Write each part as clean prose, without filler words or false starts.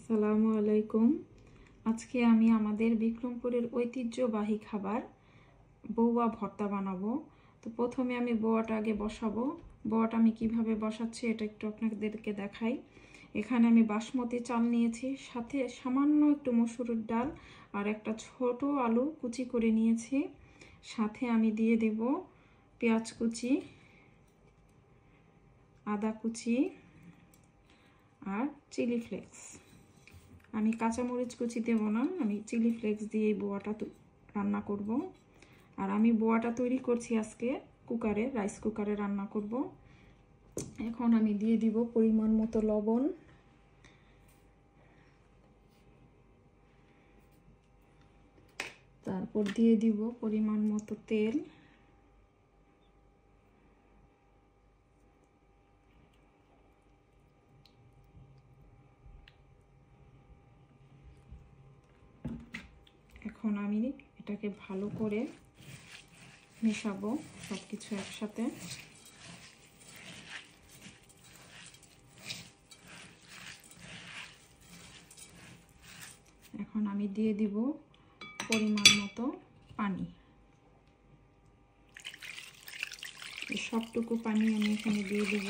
আসসালামু আলাইকুম। আজকে আমি আমাদের বিক্রমপুরের ঐতিহ্যবাহী খাবার বউয়া ভর্তা বানাবো। তো প্রথমে আমি বউয়াটা আগে বসাবো। বউয়াটা আমি কিভাবে বসাচ্ছি এটা একটু আপনাদেরকে দেখাই। এখানে আমি বাসমতি চাল নিয়েছি, সাথে সামান্য একটু মসুরের ডাল আর একটা ছোট আলু কুচি করে নিয়েছি। সাথে আমি দিয়ে দেব পেঁয়াজ কুচি, আদা কুচি আর চিলি ফ্লেক্স। আমি কাঁচামরিচ কুচি দেব না, আমি চিলি ফ্লেক্স দিয়ে এই বোয়াটা রান্না করব। আর আমি বোয়াটা তৈরি করছি আজকে কুকারে, রাইস কুকারে রান্না করব। এখন আমি দিয়ে দিব পরিমাণ মতো লবণ, তারপর দিয়ে দিব পরিমাণ মতো তেল, এখন আমি এটাকে ভালো করে মেশাবো সব কিছু একসাথে। এখন আমি দিয়ে দিব পরিমাণ মতো পানি। এই সবটুকু পানি আমি এখানে দিয়ে দিব।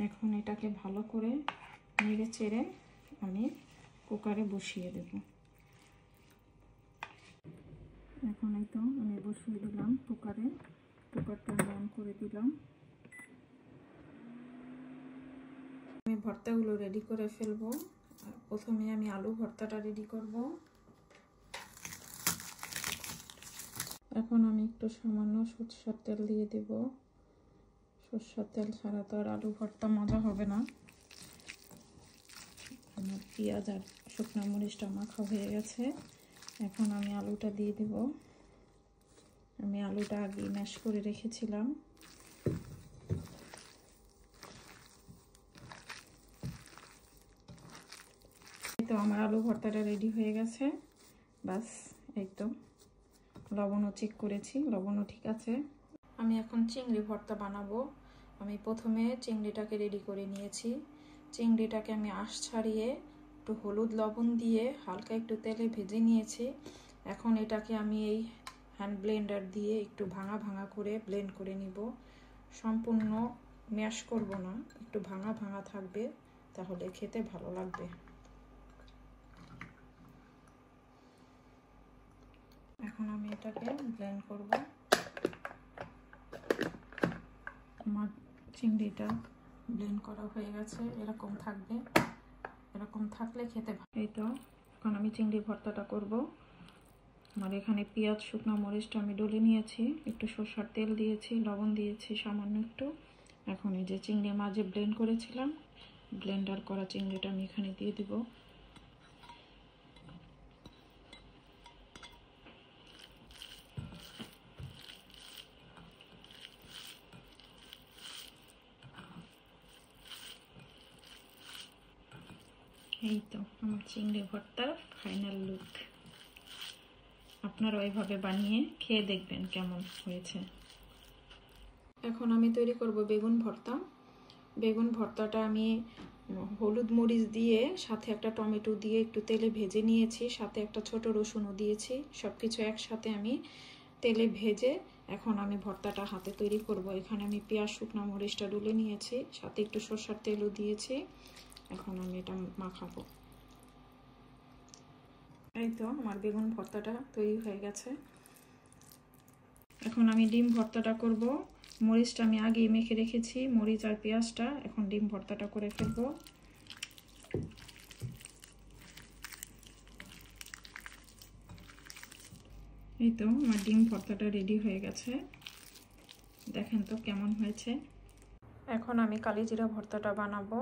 এখন এটাকে ভালো করে নেড়ে চেড়ে আমি কুকারে বসিয়ে দেব। এখন এই তো আমি বসিয়ে দিলাম কুকারে, কুকারটা অন করে দিলাম। আমি ভর্তাগুলো রেডি করে ফেলবো। প্রথমে আমি আলু ভর্তাটা রেডি করব। এখন আমি একটু সামান্য সরষের তেল দিয়ে দেব। সরষের তেল ছাড়া তো আর আলু ভর্তা মজা হবে না। আমার পেঁয়াজ আর শুকনো মরিচটা মাখা হয়ে গেছে। এখন আমি আলুটা দিয়ে দেব। আমি আলুটা আগে ম্যাশ করে রেখেছিলাম। এই তো আমার আলু ভর্তাটা রেডি হয়ে গেছে। বাস, এই তো লবণও চেক করেছি, লবণও ঠিক আছে। আমি এখন চিংড়ি ভর্তা বানাবো। আমি প্রথমে চিংড়িটাকে রেডি করে নিয়েছি। চিংড়িটাকে আমি আঁশ ছাড়িয়ে একটু হলুদ লবণ দিয়ে হালকা একটু তেলে ভেজে নিয়েছি। এখন এটাকে আমি এই হ্যান্ড ব্লেন্ডার দিয়ে একটু ভাঙা ভাঙা করে ব্লেন্ড করে নিব। সম্পূর্ণ ম্যাশ করব না, একটু ভাঙা ভাঙা থাকবে, তাহলে খেতে ভালো লাগবে। এখন আমি এটাকে ব্লেন্ড করব। আমার চিংড়িটা ব্লেন্ড করা হয়ে গেছে, এরকম থাকবে। এরকম থাকলে খেতে ভালো। এই তো এখন আমি চিংড়ি ভর্তাটা করব। আমার এখানে পেঁয়াজ শুকনো মরিচটা আমি ডলে নিয়েছি, একটু সরষের তেল দিয়েছি, লবণ দিয়েছি সামান্য একটু। এখন এই যে চিংড়ি মাছ ব্লেন্ড করেছিলাম, ব্লেন্ডার করা চিংড়িটা আমি এখানে দিয়ে দিব। এই তো আমার চিংড়ি ভর্তার ফাইনাল লুক। আপনারা ওইভাবে বানিয়ে খেয়ে দেখবেন কেমন হয়েছে। এখন আমি তৈরি করব বেগুন ভর্তা। বেগুন ভর্তাটা আমি হলুদ মরিচ দিয়ে সাথে একটা টমেটো দিয়ে একটু তেলে ভেজে নিয়েছি, সাথে একটা ছোট রসুনও দিয়েছি। সব কিছু একসাথে আমি তেলে ভেজে এখন আমি ভর্তাটা হাতে তৈরি করব। এখানে আমি পেঁয়াজ শুকনো মরিচটা ডলে নিয়েছি, সাথে একটু সরষের তেলও দিয়েছি। এখন আমি এটা মাখাবো। এই তো আমার বেগুন ভর্তাটা তৈরি হয়ে গেছে। এখন আমি ডিম ভর্তাটা করব। মরিচটা আমি আগেই মেখে রেখেছি, মরিচ আর পেঁয়াজটা। এখন ডিম ভর্তাটা করে ফেলবো। এই তো আমার ডিম ভর্তাটা রেডি হয়ে গেছে, দেখেন তো কেমন হয়েছে। এখন আমি কালিজিরা ভর্তাটা বানাবো।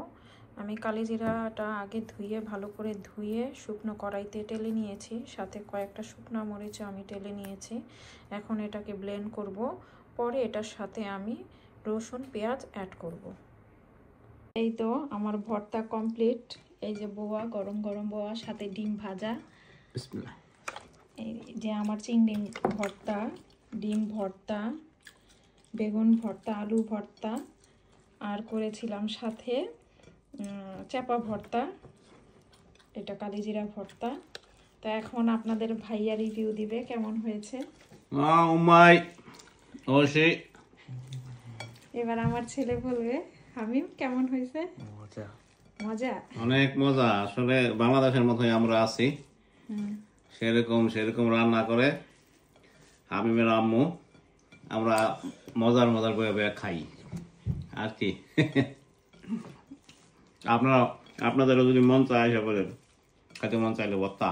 আমি কালিজিরাটা আগে ধুয়ে ভালো করে ধুয়ে শুকনো কড়াইতে টেলে নিয়েছি, সাথে কয়েকটা শুকনো মরিচও আমি টেলে নিয়েছি। এখন এটাকে ব্লেন্ড করব, পরে এটার সাথে আমি রসুন পেঁয়াজ অ্যাড করব। এই তো আমার ভর্তা কমপ্লিট। এই যে বোয়া, গরম গরম বোয়া, সাথে ডিম ভাজা। বিসমিল্লাহ। এই যে আমার চিংড়ি ভর্তা, ডিম ভর্তা, বেগুন ভর্তা, আলু ভর্তা আর করেছিলাম সাথে চাপা ভর্তা, এটা কালিজিরা ভর্তা। তো এখন আপনাদের ভাইয়া রিভিউ দিবে কেমন হয়েছে। এবার আমার ছেলে বলবে হামিম কেমন হয়েছে। মজা, অনেক মজা। আসলে বাংলাদেশের মতোই আমরা আছি, সেরকম রান্না করে হামিমের আম্মু। আমরা মজার বয়ে বয়ে খাই আর কি। আপনাদেরও যদি মন চায় এসে বলেন, খেতে মন চাইলে ভর্তা।